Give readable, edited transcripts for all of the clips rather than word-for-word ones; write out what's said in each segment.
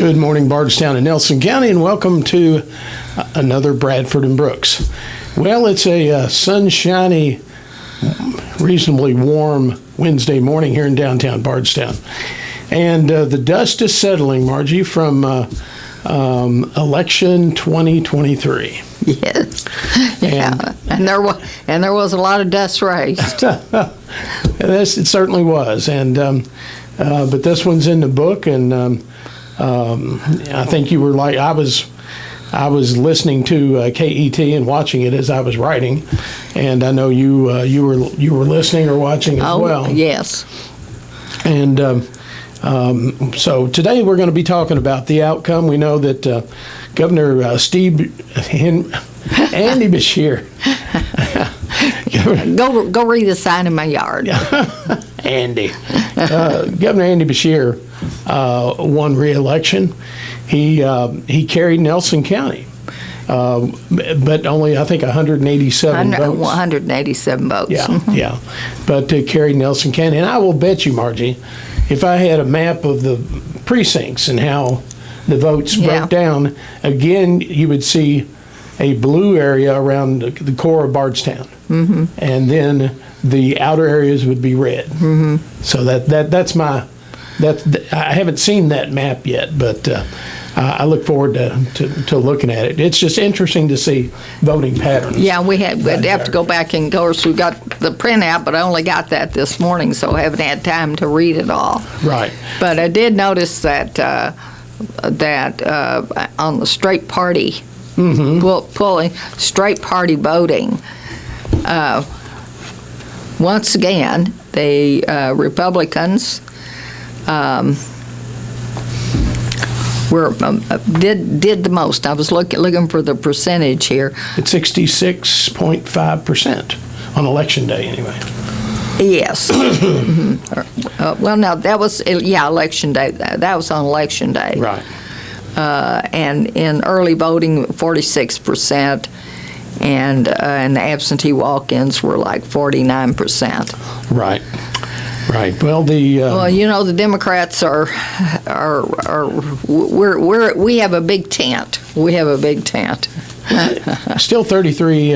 Good morning, Bardstown and Nelson County, and welcome to another Bradford and Brooks. Well, it's a sunshiny, reasonably warm Wednesday morning here in downtown Bardstown. And the dust is settling, Margie, from election 2023. Yes. Yeah. And there was a lot of dust raised. It certainly was. And but this one's in the book, and I think you were like I was listening to KET and watching it as I was writing, and I know you were listening or watching as well. Yes. And so today we're going to be talking about the outcome. We know that Governor Andy Beshear. Go read the sign in my yard. Andy. Governor Andy Beshear won re-election. He carried Nelson County, but only, I think, 187 votes. 187 votes. Yeah. But carried Nelson County. And I will bet you, Margie, if I had a map of the precincts and how the votes broke down, again, you would see a blue area around the core of Bardstown. Mm-hmm. And then the outer areas would be red. Mm-hmm. So that's I haven't seen that map yet, but I look forward to looking at it. It's just interesting to see voting patterns. Yeah, we'd have to go back and go. So we got the printout, but I only got that this morning, so I haven't had time to read it all. Right. But I did notice that on the straight party, pulling straight party voting, once again, the Republicans did the most. I was looking for the percentage here. It's 66.5% on election day, anyway. Yes. Well, no, that was election day. That was on election day. Right. And in early voting, 46%. And the absentee walk-ins were like 49%. Right. Well, the Democrats we have a big tent. We have a big tent. Still 33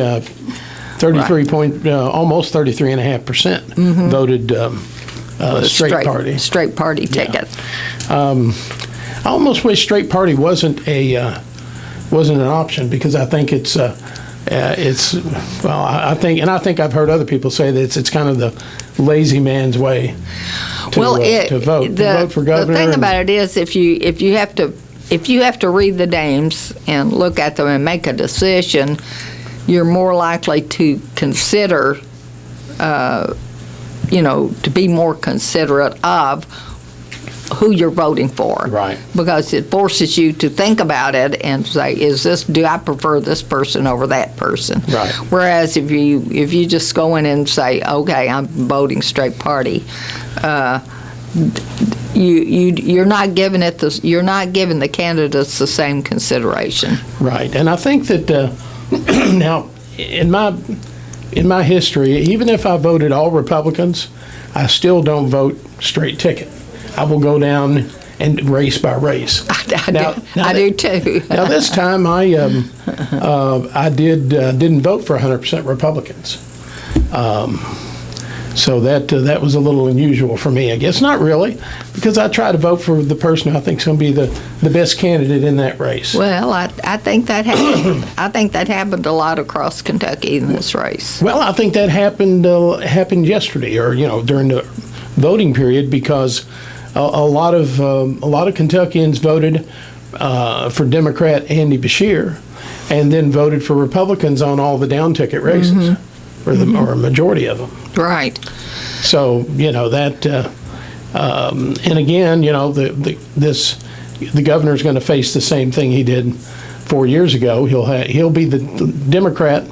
point, almost 33.5% voted straight party. Straight party ticket. I almost wish straight party wasn't an option, because I think I think I've heard other people say that it's kind of the lazy man's way to vote. Vote for governor. The thing about it is, if you have to read the names and look at them and make a decision, you're more likely to consider, to be more considerate of who you're voting for. Right. Because it forces you to think about it and say, do I prefer this person over that person? Right. Whereas if you just go in and say, okay, I'm voting straight party, you're not giving the candidates the same consideration. Right. And I think that now in my history, even if I voted all Republicans, I still don't vote straight ticket. I will go down and race by race. I do too. Now this time I didn't vote for 100% Republicans, so that was a little unusual for me. I guess not really, because I try to vote for the person I think is going to be the best candidate in that race. Well, I think that happened. I think that happened a lot across Kentucky in this race. Well, I think that happened yesterday, or during the voting period, because a lot of Kentuckians voted for Democrat Andy Beshear, and then voted for Republicans on all the down-ticket races, or a majority of them. Right. So that, and again, the governor's going to face the same thing he did 4 years ago. He'll be the Democrat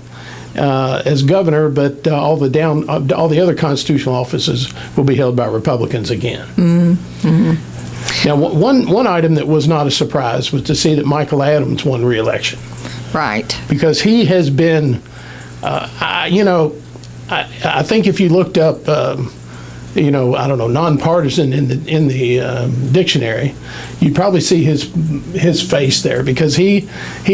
as governor, but all the other constitutional offices will be held by Republicans again. Mm-hmm. Now, one item that was not a surprise was to see that Michael Adams won re-election. Right. Because he has been, I think if you looked up I don't know, nonpartisan in the dictionary, you'd probably see his face there, because he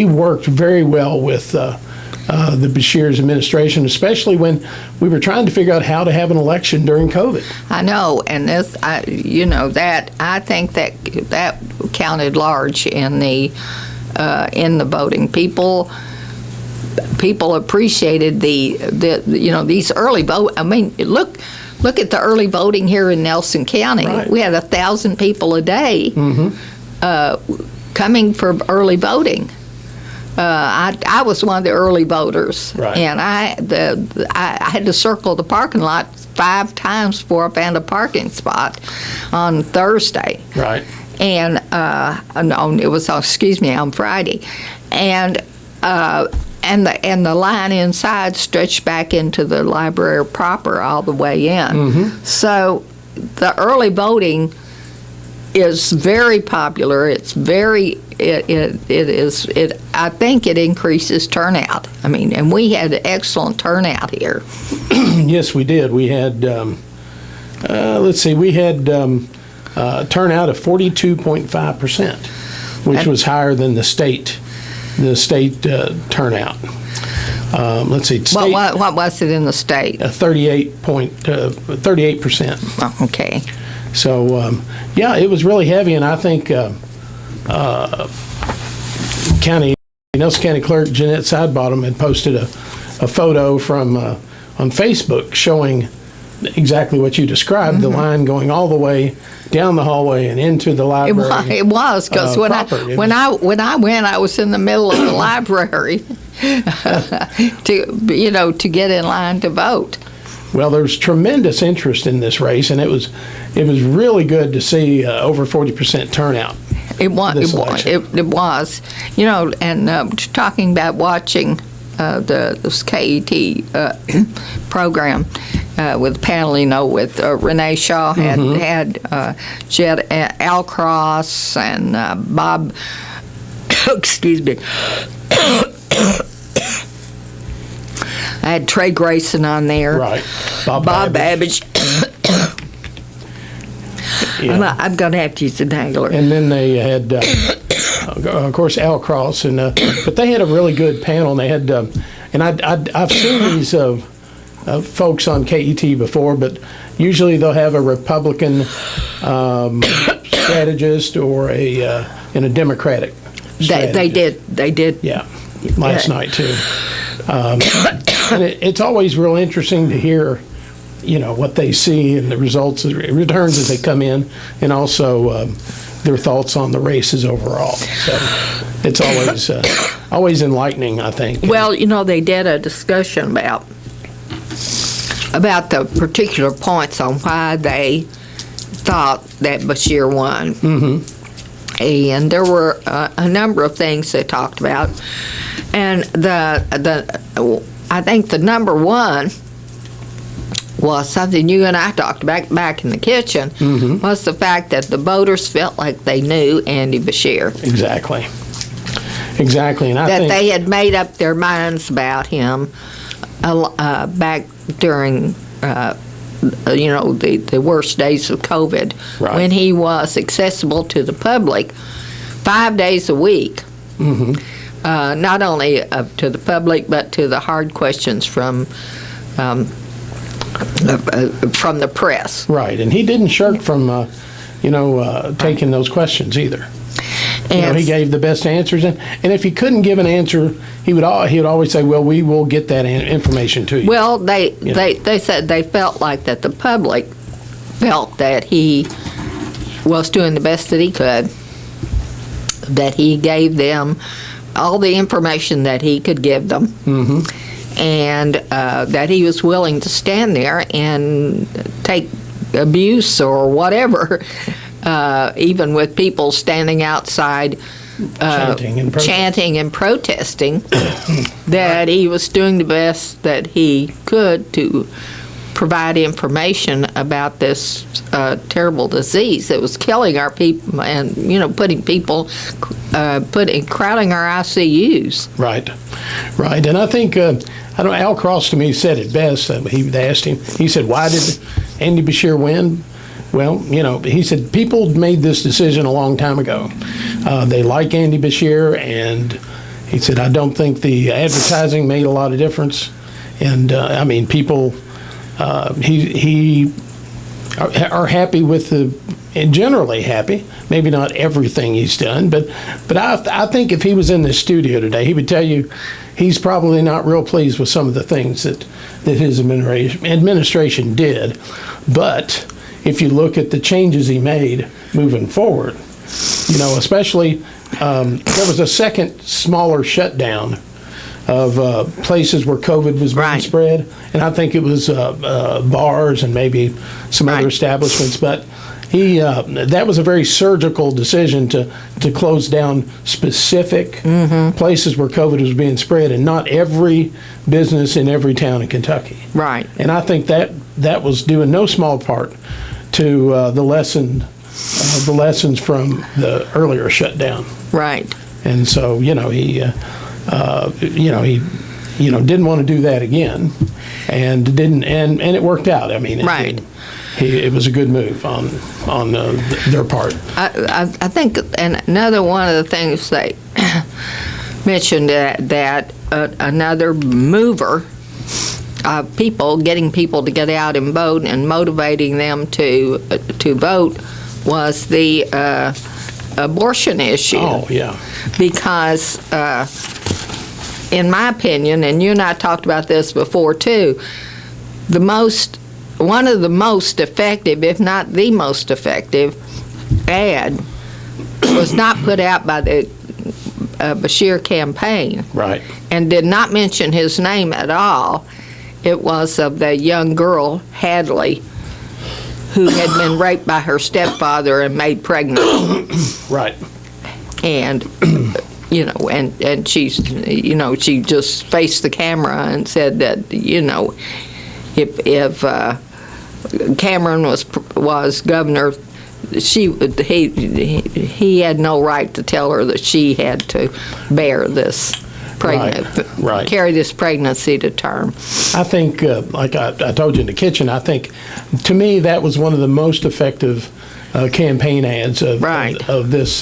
worked very well with the Beshear's administration, especially when we were trying to figure out how to have an election during COVID. I know, and that I think that counted large in the voting. People appreciated these early vote. I mean, look at the early voting here in Nelson County. Right. We had 1,000 people a day coming for early voting. I was one of the early voters, right. And I had to circle the parking lot 5 times before I found a parking spot on Thursday. Right. And it was on Friday, and the line inside stretched back into the library proper all the way in. So the early voting is very popular. It's very I think it increases turnout. I mean, and we had excellent turnout here. Yes, we did. We had we had turnout of 42.5%, which was higher than the state turnout. What was it in the state? 38%. Oh, okay. So it was really heavy, and I think Nelson County Clerk Jeanette Sidebottom had posted a photo from on Facebook showing exactly what you described, the line going all the way down the hallway and into the library. It was, because when I went, I was in the middle of the library to get in line to vote. Well, there's tremendous interest in this race, and it was really good to see over 40% turnout. It was. And talking about watching this KET program with the panel, with Renee Shaw had Jed Alcross and Bob. Excuse me. I had Trey Grayson on there. Right. Bob Babbage. Yeah. I'm going to have to use the dangler. And then they had, of course, Al Cross, but they had a really good panel. And they had, and I've seen these folks on KET before, but usually they'll have a Republican strategist or a Democratic strategist. They did. Yeah, last night too. And it's always real interesting to hear, what they see and the results, the returns as they come in, and also their thoughts on the races overall. So it's always enlightening, I think. Well, they did a discussion about the particular points on why they thought that Beshear won. And there were a number of things they talked about. And I think the number one was something you and I talked about back in the kitchen, was the fact that the voters felt like they knew Andy Beshear. Exactly. And I think they had made up their minds about him back during the worst days of COVID, right, when he was accessible to the public 5 days a week. Not only to the public, but to the hard questions from the press. Right, and he didn't shirk from, taking those questions either. He gave the best answers, and if he couldn't give an answer, he would always say, "Well, we will get that information to you." Well, they said they felt like that the public felt that he was doing the best that he could, that he gave them all the information that he could give them, and that he was willing to stand there and take abuse or whatever, even with people standing outside chanting and protesting, that he was doing the best that he could to provide information about this terrible disease that was killing our people and, putting people, crowding our ICUs. Right. And I think, Al Cross to me said it best. He asked him, he said, why did Andy Beshear win? Well, he said people made this decision a long time ago. They like Andy Beshear, and he said, I don't think the advertising made a lot of difference. And people, he are happy with and generally happy. Maybe not everything he's done, but I think if he was in this studio today, he would tell you he's probably not real pleased with some of the things that his administration did. But if you look at the changes he made moving forward, especially there was a second smaller shutdown of places where COVID was being spread, and I think it was bars and maybe some other establishments. But that was a very surgical decision to close down specific places where COVID was being spread, and not every business in every town in Kentucky. Right. And I think that was due in no small part to the lessons from the earlier shutdown. Right. And so he didn't want to do that again, and didn't, and it worked out. I mean, it was a good move on their part. I think, and another one of the things they mentioned that another mover of getting people to get out and vote and motivating them to vote was the abortion issue. Oh, yeah. Because in my opinion, and you and I talked about this before too, one of the most effective, if not the most effective, ad was not put out by the Beshear campaign. Right. And did not mention his name at all. It was of the young girl, Hadley, who had been raped by her stepfather and made pregnant. Right. And and she's, she just faced the camera and said that, if Cameron was governor, he had no right to tell her that she had to bear this carry this pregnancy to term. I think, like I told you in the kitchen, I think, to me, that was one of the most effective campaign ads of this.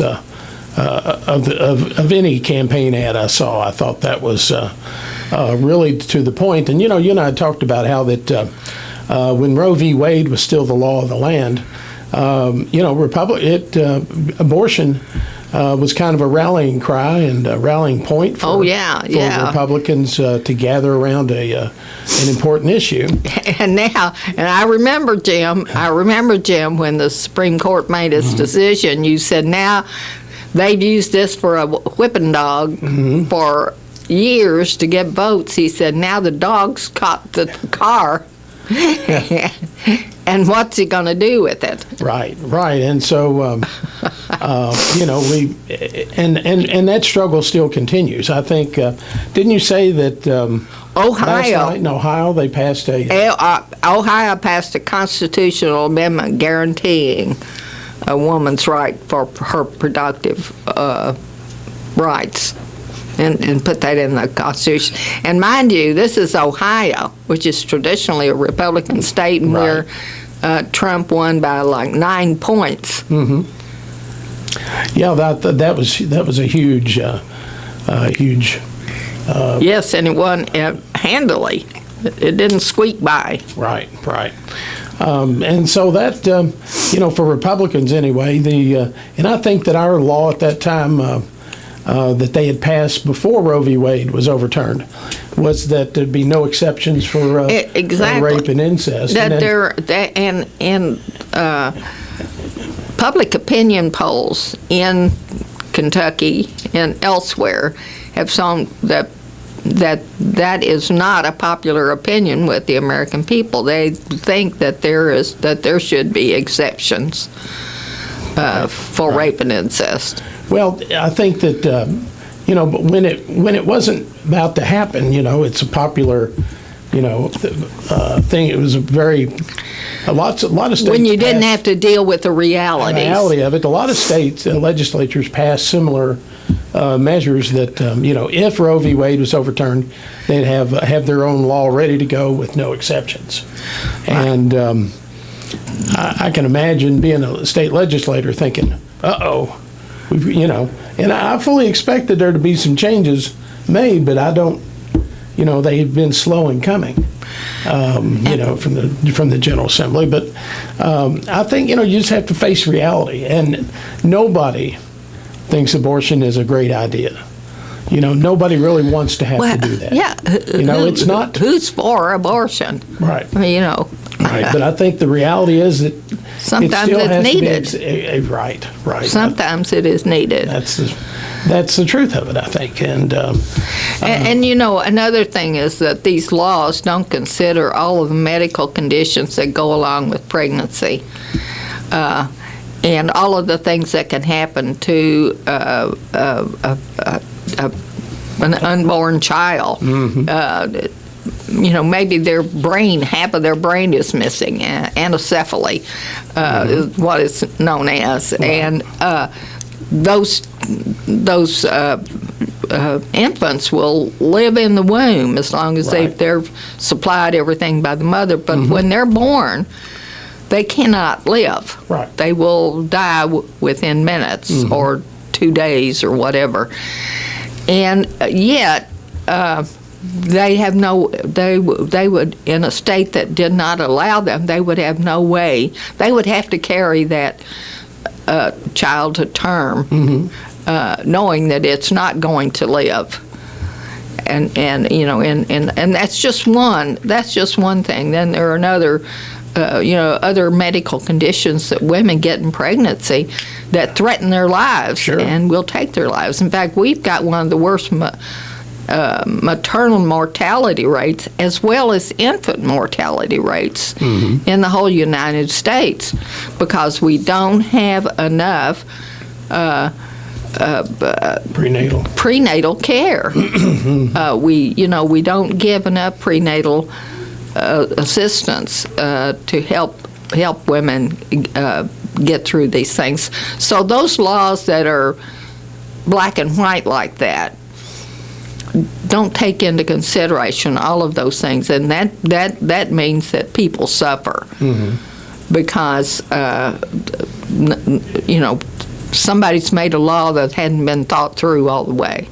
Of any campaign ad I saw. I thought that was really to the point. And you and I talked about how that when Roe v. Wade was still the law of the land, abortion was kind of a rallying cry and a rallying point for Republicans to gather around an important issue. And I remember, Jim, when the Supreme Court made its decision, you said now they've used this for a whipping dog for years to get votes. He said, now the dog's caught the car, and what's he going to do with it? Right. And so, and that struggle still continues. I think, didn't you say that last night in Ohio they passed Ohio passed a constitutional amendment guaranteeing a woman's right for her productive rights, and put that in the Constitution. And mind you, this is Ohio, which is traditionally a Republican state, and where Trump won by like 9 points. Mm-hmm. Yeah, that was a huge. Yes, and it won handily. It didn't squeak by. Right. And so that, for Republicans anyway, and I think that our law at that time that they had passed before Roe v. Wade was overturned was that there'd be no exceptions for rape and incest. And public opinion polls in Kentucky and elsewhere have shown that is not a popular opinion with the American people. They think that there should be exceptions for rape and incest. Well, I think that but when it wasn't about to happen, it's a popular thing. It was a lot of states. When you didn't have to deal with the realities. The reality of it, a lot of states legislatures passed similar measures that if Roe v. Wade was overturned, they'd have their own law ready to go with no exceptions. And I can imagine being a state legislator thinking, uh-oh, and I fully expected there to be some changes made, but I don't, they've been slow in coming, from the General Assembly. But I think, you just have to face reality, and nobody thinks abortion is a great idea. Nobody really wants to have to do that. Yeah. It's not. Who's for abortion? Right. Right. But I think the reality is that sometimes it still it's has needed. To be right. Sometimes it is needed. That's the truth of it, I think. And another thing is that these laws don't consider all of the medical conditions that go along with pregnancy. And all of the things that can happen to an unborn child. Mm-hmm. Maybe half of their brain is missing. Anencephaly is what it's known as. Right. And those infants will live in the womb as long as they're supplied everything by the mother. But when they're born, they cannot live. Right. They will die within minutes or 2 days or whatever. And yet, they have they would, in a state that did not allow them, they would have no way. They would have to carry that child to term, knowing that it's not going to live. And that's just one thing. Then there are other medical conditions that women get in pregnancy that threaten their lives and will take their lives. In fact, we've got one of the worst maternal mortality rates as well as infant mortality rates in the whole United States because we don't have enough prenatal care. We don't give enough prenatal assistance to help women get through these things. So those laws that are black and white like that don't take into consideration all of those things, and that means that people suffer because somebody's made a law that hadn't been thought through all the way,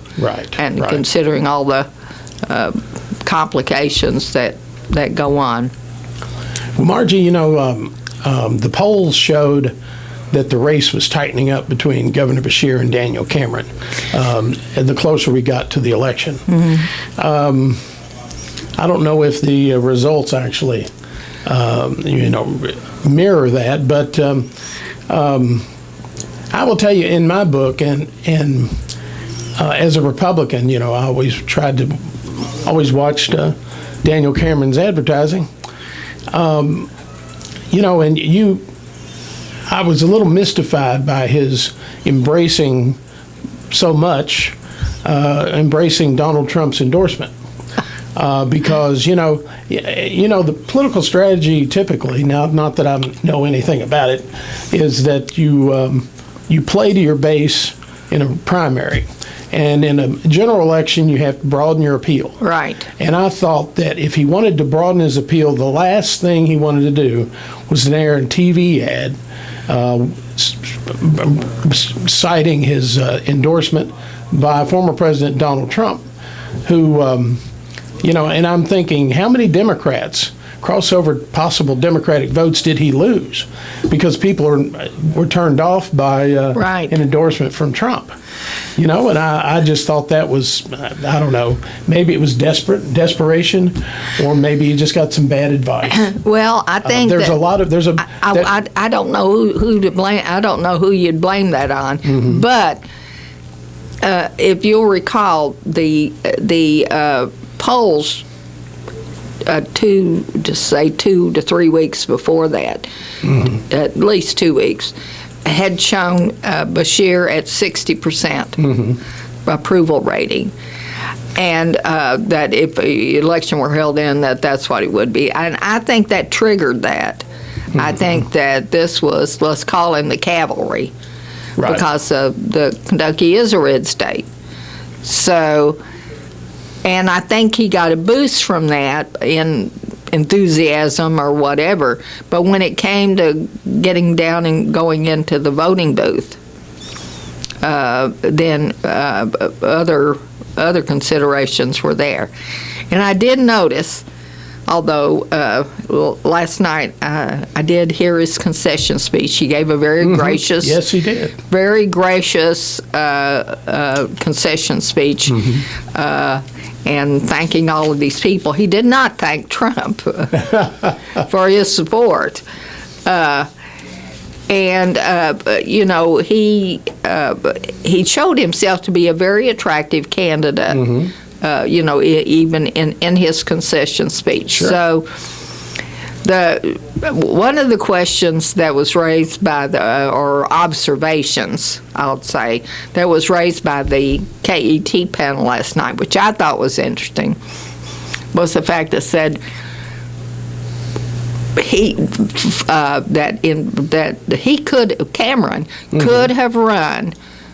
and considering all the complications that go on. Well, Margie, the polls showed that the race was tightening up between Governor Beshear and Daniel Cameron the closer we got to the election. I don't know if the results actually mirror that, but I will tell you in my book, and as a Republican, I always watched Daniel Cameron's advertising. I was a little mystified by his embracing Donald Trump's endorsement. Because, the political strategy typically, now not that I know anything about it, is that you play to your base in a primary. And in a general election, you have to broaden your appeal. Right. And I thought that if he wanted to broaden his appeal, the last thing he wanted to do was an air and TV ad citing his endorsement by former President Donald Trump, who, and I'm thinking, how many Democrats, crossover possible Democratic votes, did he lose? Because people were turned off by an endorsement from Trump. And I just thought that was, I don't know, maybe it was desperation, or maybe he just got some bad advice. Well, I think I don't know who to blame. I don't know who you'd blame that on. But if you'll recall, the polls 2 to 3 weeks before that, at least 2 weeks, had shown Beshear at 60% approval rating, and that if the election were held in, that's what it would be. And I think that triggered that. I think that this was, let's call him the cavalry, because the Kentucky is a red state. So, and I think he got a boost from that in enthusiasm or whatever. But when it came to getting down and going into the voting booth, then other considerations were there. And I did notice, although last night I did hear his concession speech. He gave a very gracious, yes, he did, very gracious concession speech, and thanking all of these people. He did not thank Trump for his support. You know, he showed himself to be a very attractive candidate. You know, even in his concession speech. Sure. So, one of the questions that was raised by or observations, I'll say, that was raised by the KET panel last night, which I thought was interesting, was the fact that said Cameron could have run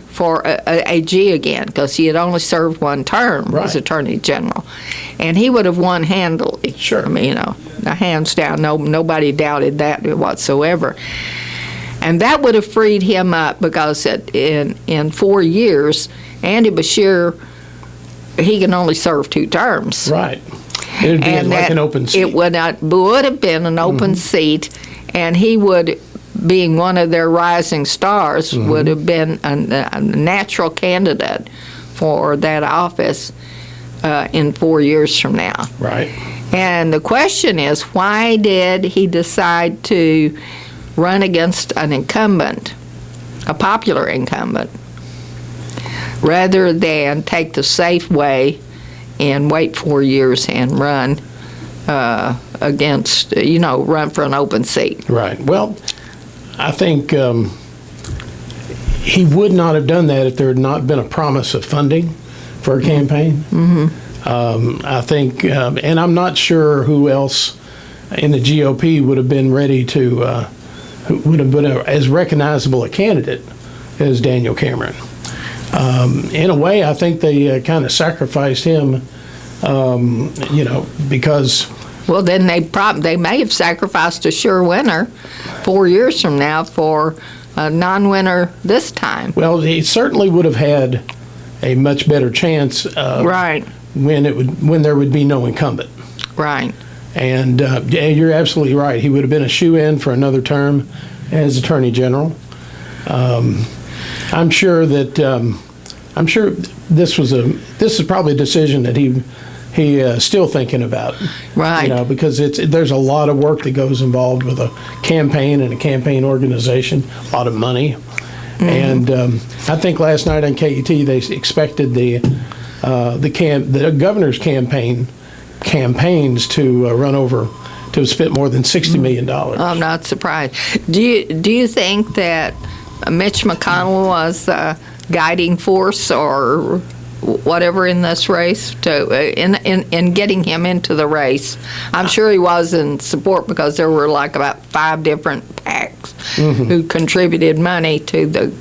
for AG again, because he had only served one term as Attorney General, and he would have won handily. Sure. I mean, you know, hands down, nobody doubted that whatsoever. And that would have freed him up, because in 4 years, Andy Beshear, he can only serve 2 terms. Right. It would be like an open seat. It would have been an open seat, and he would, being one of their rising stars, would have been a natural candidate for that office in 4 years from now. Right. And the question is, why did he decide to run against an incumbent, a popular incumbent, rather than take the safe way and wait 4 years and run against, you know, run for an open seat? Right. Well, I think he would not have done that if there had not been a promise of funding for a campaign. I think, and I'm not sure who else in the GOP would have been ready to, would have been as recognizable a candidate as Daniel Cameron. In a way, I think they kind of sacrificed him, you know, because... Well, then they may have sacrificed a sure winner 4 years from now for a non-winner this time. Well, he certainly would have had a much better chance when there would be no incumbent. Right. And you're absolutely right. He would have been a shoe-in for another term as Attorney General. I'm sure this is probably a decision that he still thinking about, right? You know, because there's a lot of work that goes involved with a campaign and a campaign organization, a lot of money, and I think last night on KET they expected the governor's campaigns to run over to spend more than $60 million. I'm not surprised. Do you think that Mitch McConnell was the guiding force or whatever in this race in getting him into the race? I'm sure he was in support, because there were like about 5 different PACs who contributed money to the...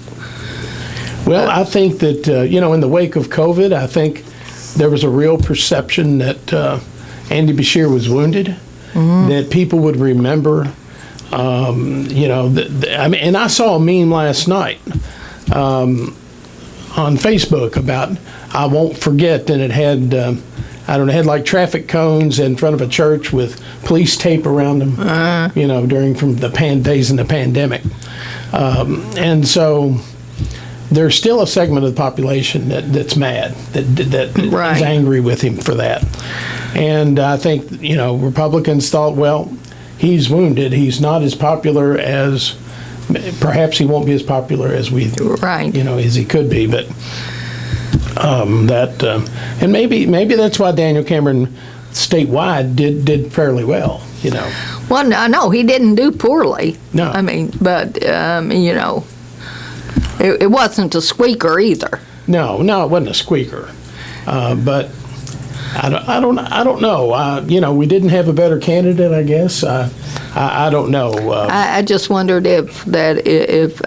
Well, I think that, you know, in the wake of COVID, I think there was a real perception that Andy Beshear was wounded, that people would remember, you know, I mean, and I saw a meme last night on Facebook about I won't forget, and it had I don't know, it had like traffic cones in front of a church with police tape around them, you know, from the days in the pandemic, and so there's still a segment of the population that's mad, that is angry with him for that, and I think, you know, Republicans thought, well, he's wounded, he's not as popular as. Perhaps he won't be as popular as you know, as he could be, but and maybe that's why Daniel Cameron statewide did fairly well, you know. Well, no, he didn't do poorly. No, I mean, but you know, it wasn't a squeaker either. No, it wasn't a squeaker, but. I don't know. You know, we didn't have a better candidate, I guess. I don't know. I just wondered if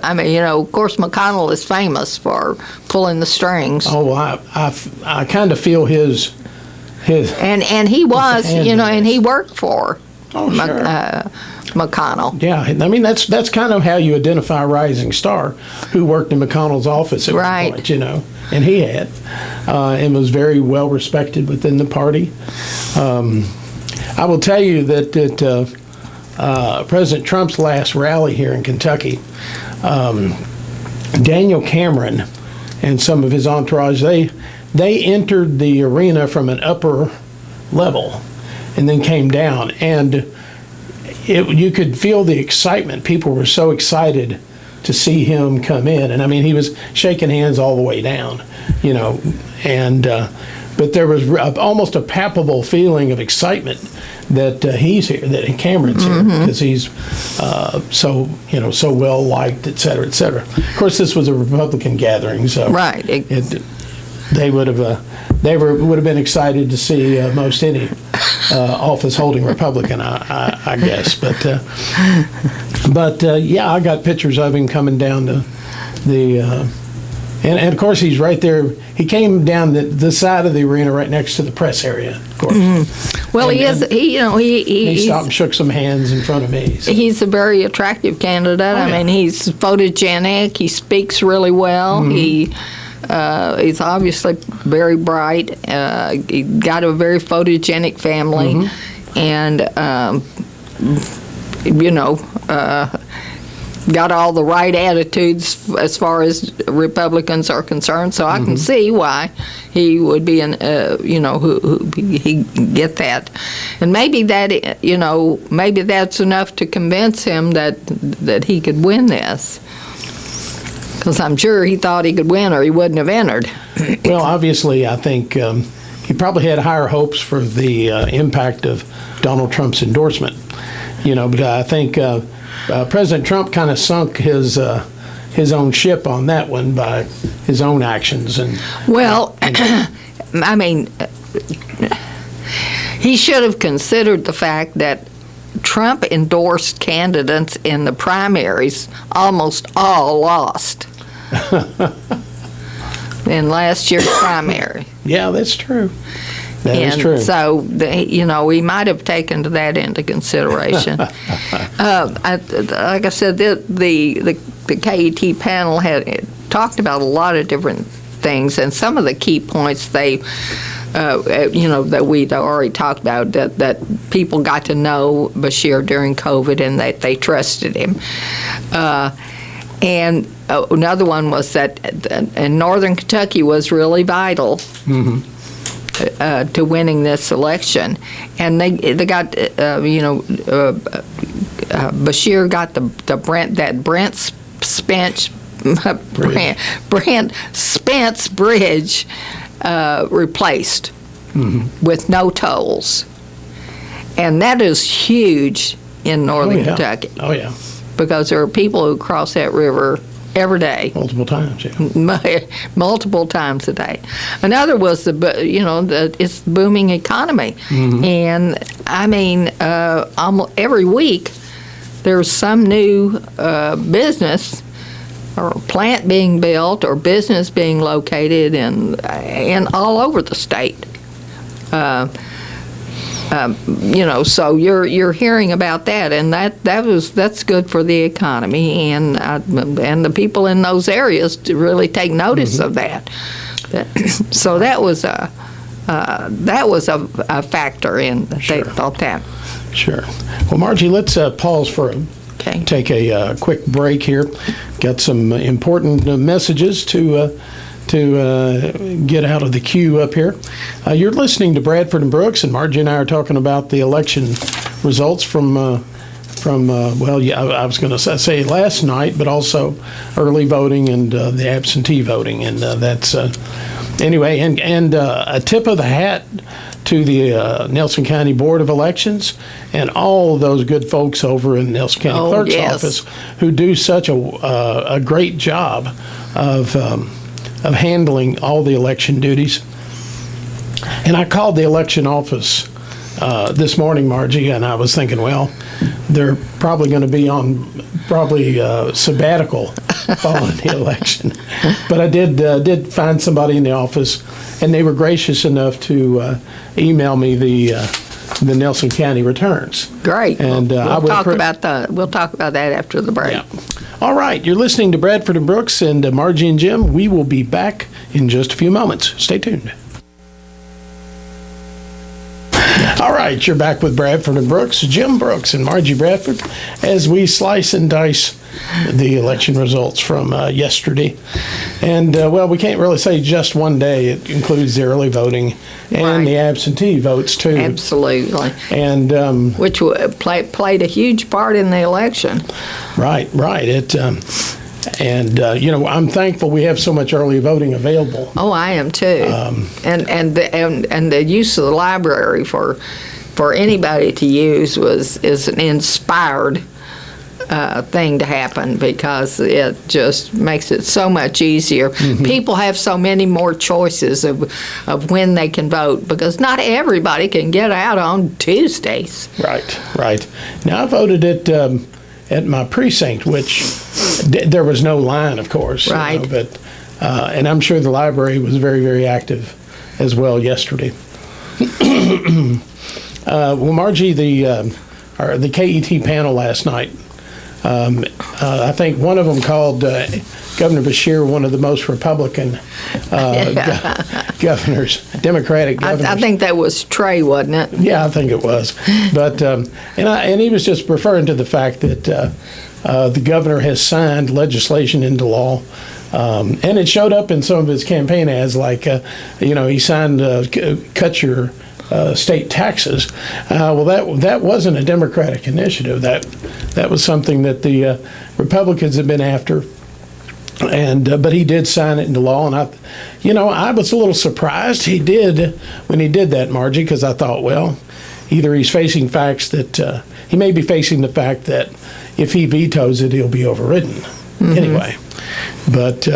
I mean, you know, of course McConnell is famous for pulling the strings. Oh, I kind of feel his And he was, and he worked for McConnell. Yeah, I mean that's kind of how you identify a rising star who worked in McConnell's office at one point, and he had, and was very well respected within the party. I will tell you that at President Trump's last rally here in Kentucky, Daniel Cameron and some of his entourage, they entered the arena from an upper level and then came down, and you could feel the excitement. People were so excited to see him come in, and I mean he was shaking hands all the way down, and but there was almost a palpable feeling of excitement that he's here, that Cameron's here, because he's so well liked, et cetera, et cetera. Of course, this was a Republican gathering, so they would have been excited to see most any office holding Republican, I guess. But yeah, I got pictures of him coming down the. And of course, he's right there. He came down the side of the arena right next to the press area, of course. Well, he stopped and shook some hands in front of me. So. He's a very attractive candidate. I mean, he's photogenic. He speaks really well. He's obviously very bright. He got a very photogenic family, and got all the right attitudes as far as Republicans are concerned. So I can see why he would be he get that, and maybe that's enough to convince him that he could win this. Because I'm sure he thought he could win, or he wouldn't have entered. Well, obviously, I think he probably had higher hopes for the impact of Donald Trump's endorsement. But I think President Trump kind of sunk his own ship on that one by his own actions. I mean, he should have considered the fact that Trump endorsed candidates in the primaries, almost all lost in last year's primary. Yeah, that's true. That is true. So, we might have taken that into consideration. Like I said, the KET panel had talked about a lot of different things, and some of the key points that we'd already talked about, that people got to know Beshear during COVID and that they trusted him. And another one was that in Northern Kentucky was really vital to winning this election, and they got Beshear got the Brent Spence Bridge replaced with no tolls, and that is huge in Northern Kentucky. Oh yeah, because there are people who cross that river every day. Multiple times, yeah. Multiple times a day. Another was it's the booming economy, and I mean, almost every week there's some new business or plant being built or business being located in all over the state. So you're hearing about that, and that's good for the economy, and the people in those areas to really take notice of that. So that was a factor in they thought that. Sure. Well, Margie, let's pause for take a quick break here. Got some important messages to get out of the queue up here. You're listening to Bradford and Brooks, and Margie and I are talking about the election results from I was going to say last night, but also early voting and the absentee voting, and that's anyway. And a tip of the hat to the Nelson County Board of Elections and all those good folks over in the Nelson County Clerk's office who do such a great job of handling all the election duties. And I called the election office this morning, Margie, and I was thinking, well, they're probably going to be on sabbatical following the election. But I did find somebody in the office, and they were gracious enough to email me the Nelson County returns. Great. And we'll talk about that after the break. Yeah. All right, you're listening to Bradford and Brooks and Margie and Jim. We will be back in just a few moments. Stay tuned. All right, you're back with Bradford and Brooks, Jim Brooks and Margie Bradford, as we slice and dice the election results from yesterday. And, well, we can't really say just one day. It includes the early voting and the absentee votes, too. Absolutely. And which played a huge part in the election. Right. I'm thankful we have so much early voting available. Oh, I am too. And the use of the library for anybody to use is an inspired thing to happen, because it just makes it so much easier. Mm-hmm. People have so many more choices of when they can vote, because not everybody can get out on Tuesdays. Right. Now, I voted at my precinct, which there was no line, of course. Right. But and I'm sure the library was very, very active as well yesterday. Well, Margie, the KET panel last night, I think one of them called Governor Beshear one of the most Republican governors, Democratic governors. I think that was Trey, wasn't it? Yeah, I think it was. But and he was just referring to the fact that the governor has signed legislation into law, and it showed up in some of his campaign ads, like he signed cut your state taxes. Well, that wasn't a Democratic initiative. That was something that the Republicans have been after. And but he did sign it into law, and I was a little surprised he did when he did that, Margie, because I thought, well, either he's facing facts that he may be facing the fact that if he vetoes it, he'll be overridden. Mm-hmm. Anyway, but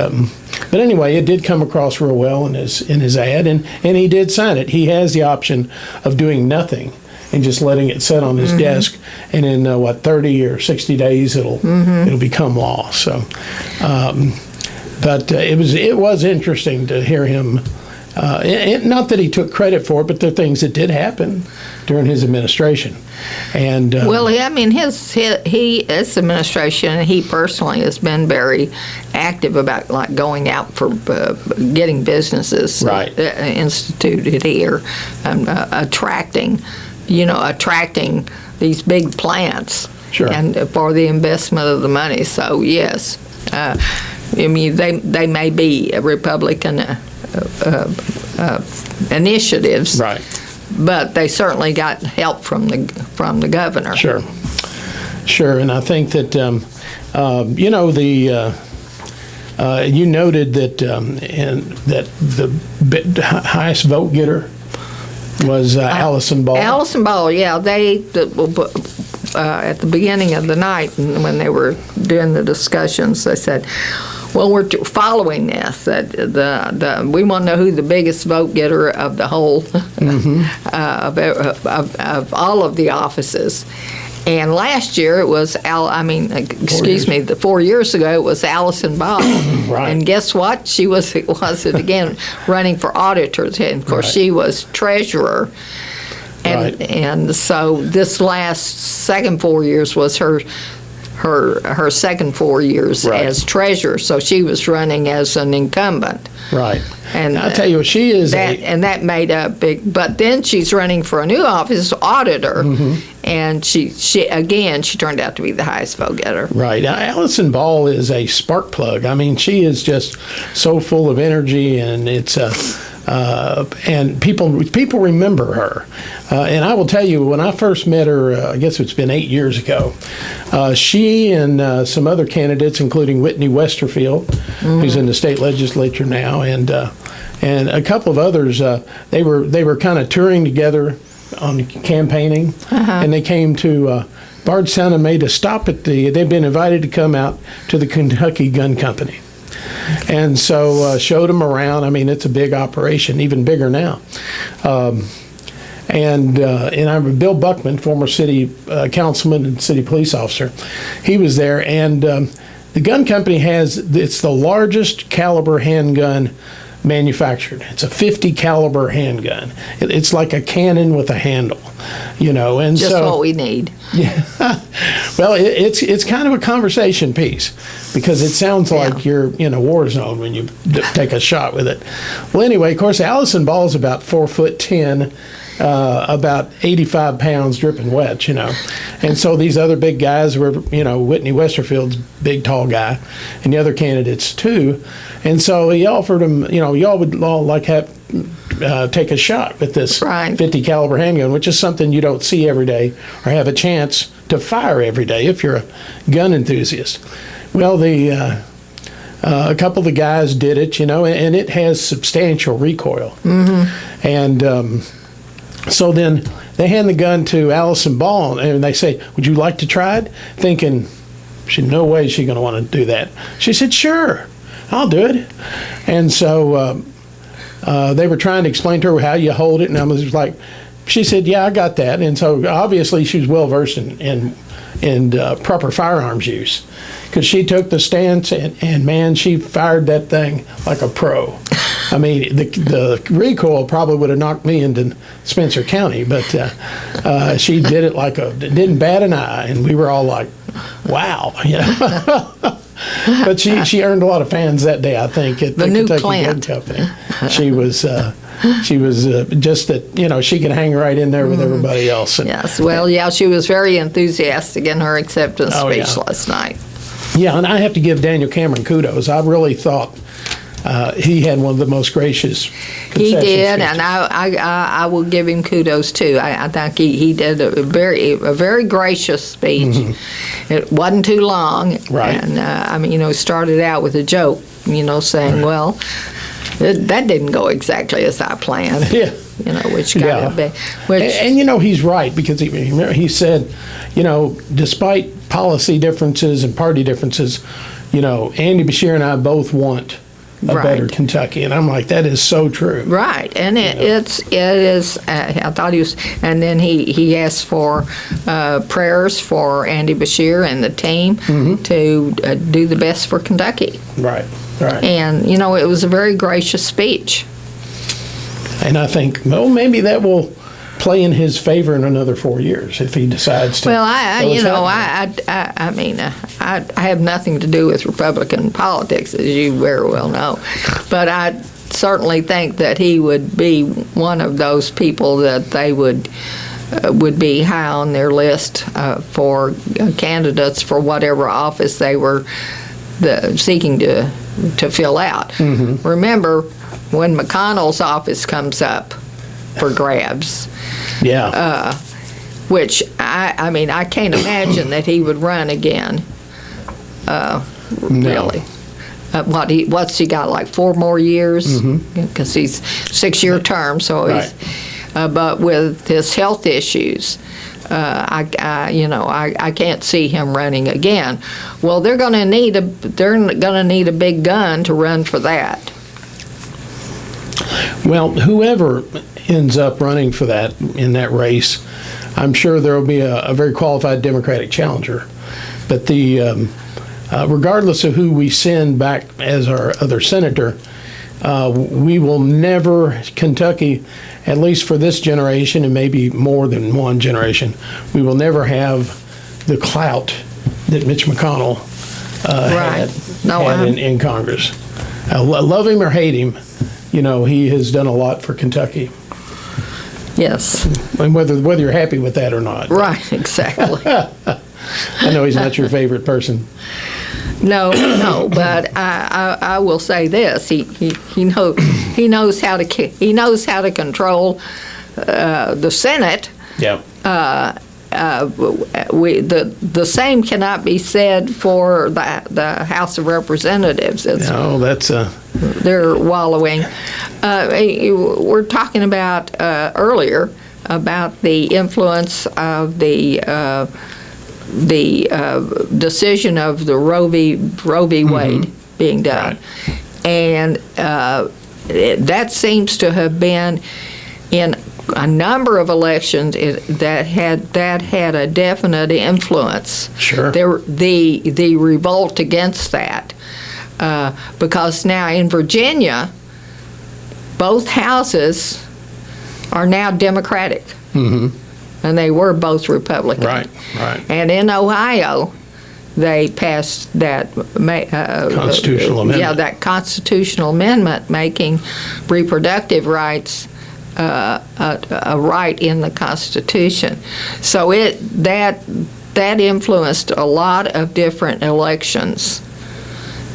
anyway, it did come across real well in his ad, and he did sign it. He has the option of doing nothing and just letting it sit on his desk, and in 30 or 60 days it'll become law. So, but it was interesting to hear him. Not that he took credit for it, but there are things that did happen during his administration. And his administration, he personally has been very active about like going out for getting businesses instituted here, and attracting these big plants, and for the investment of the money. So yes, they may be Republican initiatives, right? But they certainly got help from the governor. Sure, and I think that you noted that that the highest vote getter was Allison Ball. Allison Ball, yeah. They at the beginning of the night, when they were doing the discussions, they said, well, we're following this. That we want to know who the biggest vote getter of the whole of all of the offices. And last year it was 4 years ago it was Allison Ball. Right. And guess what? She was it again running for auditor, and of course she was treasurer. And so this last second 4 years was her second 4 years as treasurer, so she was running as an incumbent. Right. And I'll tell you, she is and that made a big. But then she's running for a new office, auditor, and she turned out to be the highest vote getter. Right. Now, Allison Ball is a spark plug. I mean, she is just so full of energy, and it's and people remember her. And I will tell you, when I first met her, I guess it's been 8 years ago, she and some other candidates, including Whitney Westerfield, who's in the state legislature now, and a couple of others, they were kind of touring together on campaigning, and they came to Bardstown and made a stop at they'd been invited to come out to the Kentucky Gun Company. And so showed them around. I mean, it's a big operation, even bigger now. And I'm Bill Buckman, former city councilman and city police officer. He was there, and the gun company it's the largest caliber handgun manufactured. It's a 50 caliber handgun. It's like a cannon with a handle, and just so what we need. yeah. Well, it's kind of a conversation piece because it sounds like you're in a war zone when you take a shot with it. Well, anyway, of course, Allison Ball is about 4'10", about 85 pounds, dripping wet, And so these other big guys were, Whitney Westerfield's big, tall guy, and the other candidates too. And so he offered him, y'all would all take a shot with this 50 caliber handgun, which is something you don't see every day or have a chance to fire every day if you're a gun enthusiast. Well, a couple of the guys did it, and it has substantial recoil. Mm-hmm. And so then they hand the gun to Allison Ball, and they say, "Would you like to try it?" Thinking, no way she's going to want to do that. She said, "Sure, I'll do it." And so they were trying to explain to her how you hold it, and I was like, she said, "Yeah, I got that." And so obviously she was well versed in proper firearms use, because she took the stance and man, she fired that thing like a pro. I mean, the recoil probably would have knocked me into Spencer County, but she did it didn't bat an eye, and we were all like, "Wow," But she earned a lot of fans that day, I think, at the Kentucky Gun Company. She was just that, she could hang right in there with everybody else. And, yes, well, she was very enthusiastic in her acceptance speech last night. Yeah, and I have to give Daniel Cameron kudos. I really thought he had one of the most gracious concession He did, speeches. and I will give him kudos too. I think he did a very gracious speech. Mm-hmm. It wasn't too long, right? And started out with a joke, saying, "Well, that didn't go exactly as I planned." Yeah. Which kind of big. And he's right, because he said, despite policy differences and party differences, Andy Beshear and I both want a better Kentucky, and I'm like, that is so true. Right, and it is. I thought he was, and then he asked for prayers for Andy Beshear and the team to do the best for Kentucky. Right. And it was a very gracious speech. And I think, maybe that will play in his favor in another 4 years if he decides to. Well, I have nothing to do with Republican politics, as you very well know, but I certainly think that he would be one of those people that they would be high on their list for candidates for whatever office they were seeking to fill out. Mm-hmm. Remember, when McConnell's office comes up for grabs, which I can't imagine that he would run again. Really, what's he got, like 4 more years? Because he's 6-year term, so he's. But with his health issues, I can't see him running again. Well, they're going to need a big gun to run for that. Well, whoever ends up running for that in that race, I'm sure there will be a very qualified Democratic challenger. But regardless of who we send back as our other senator, we will never, Kentucky, at least for this generation and maybe more than one generation, we will never have the clout that Mitch McConnell had in Congress. Love him or hate him, he has done a lot for Kentucky. Yes. And whether you're happy with that or not. Right, exactly. I know he's not your favorite person. No, but I will say this: he knows how to control the Senate. Yeah. The same cannot be said for the House of Representatives. They're wallowing. We're talking about earlier about the influence of the decision of the Roe v. Wade being done, and that seems to have been in a number of elections that had a definite influence. Sure. The revolt against that, because now in Virginia, both houses are now Democratic, and they were both Republican. Right. And in Ohio, they passed that constitutional amendment. Yeah, that constitutional amendment making reproductive rights a right in the Constitution. So that influenced a lot of different elections,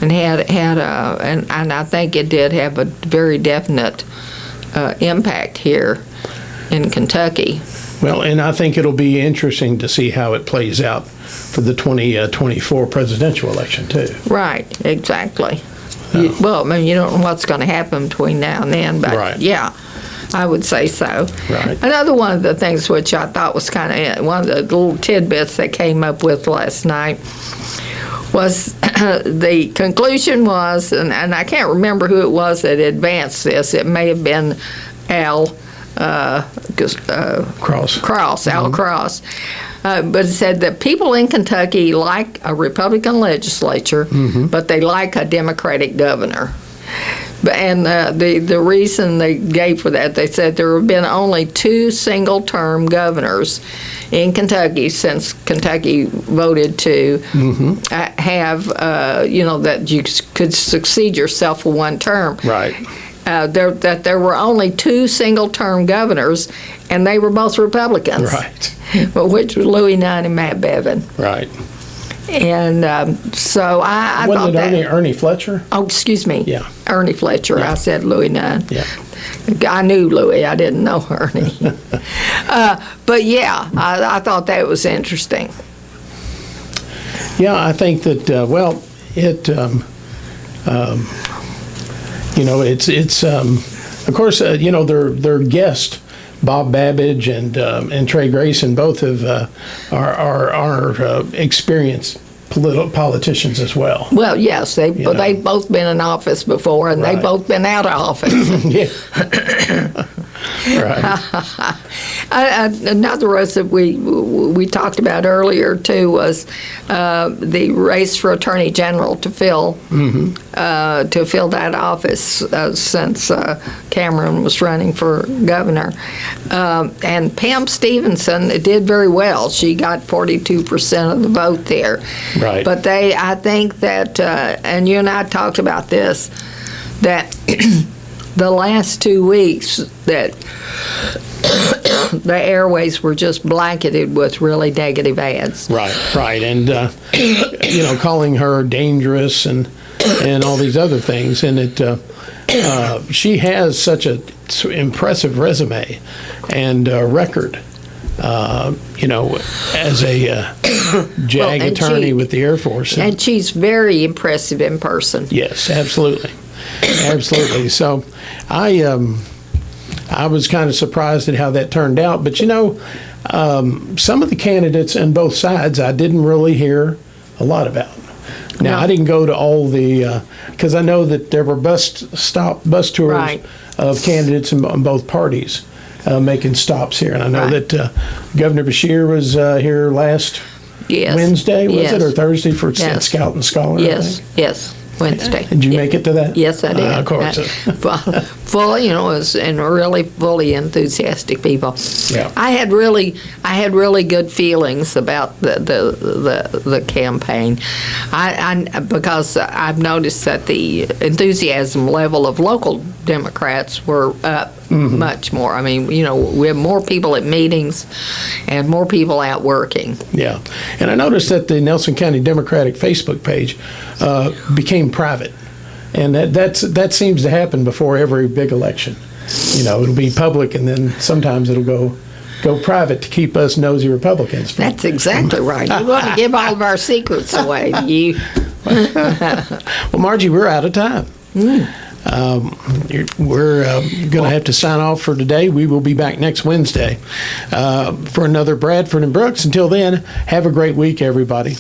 and and I think it did have a very definite impact here in Kentucky. Well, and I think it'll be interesting to see how it plays out for the 2024 presidential election too. Right, exactly. Well, I mean, you don't know what's going to happen between now and then, but right. Yeah, I would say so. Right. Another one of the things which I thought was kind of one of the little tidbits they came up with last night was the conclusion was, and I can't remember who it was that advanced this. It may have been Al Cross, Al Cross. But it said that people in Kentucky like a Republican legislature, but they like a Democratic governor. And the reason they gave for that, they said there have been only 2 single-term governors in Kentucky since Kentucky voted to have, that you could succeed yourself for 1 term. Right. That there were only 2 single-term governors, and they were both Republicans. Right. But which was Louis Nunn and Matt Bevin. Right. And so I thought Wasn't it that. Ernie Fletcher? Oh, excuse me. Yeah. Ernie Fletcher. Yeah. I said Louis Nunn. Yeah. I knew Louis. I didn't know Ernie. But yeah, I thought that was interesting. Yeah, I think that it's of course their guest Bob Babbage and Trey Grayson both are experienced politicians as well. Well, yes, they've both been in office before, and Right. they've both been out of office. Yeah. Right. Another race that we talked about earlier too was the race for Attorney General to fill that office since Cameron was running for governor, and Pam Stevenson did very well. She got 42% of the vote there. Right. But I think that, and you and I talked about this, that the last 2 weeks that the airways were just blanketed with really negative ads. Right, and calling her dangerous and all these other things, and she has such an impressive resume and record. As a JAG attorney with the Air Force, and she's very impressive in person. Yes, absolutely. So, I was kind of surprised at how that turned out. But some of the candidates on both sides, I didn't really hear a lot about. Now, I didn't go to all the because I know that there were bus tours Right. of candidates on both parties making stops here, and I know Right. that Governor Beshear was here last Wednesday, was it, or Thursday for Scout and Scholar? I think. Yes. Wednesday. Did you make it to that? Yes, I did. Of course. Fully, and really fully enthusiastic people. Yeah. I had really good feelings about the campaign. Because I've noticed that the enthusiasm level of local Democrats were up much more. I mean, we have more people at meetings and more people out working. Yeah, and I noticed that the Nelson County Democratic Facebook page became private, and that seems to happen before every big election. It'll be public, and then sometimes it'll go private to keep us nosy Republicans from. That's exactly right. You want to give all of our secrets away, do you? Well, Margie, we're out of time. We're going to have to sign off for today. We will be back next Wednesday for another Bradford and Brooks. Until then, have a great week, everybody.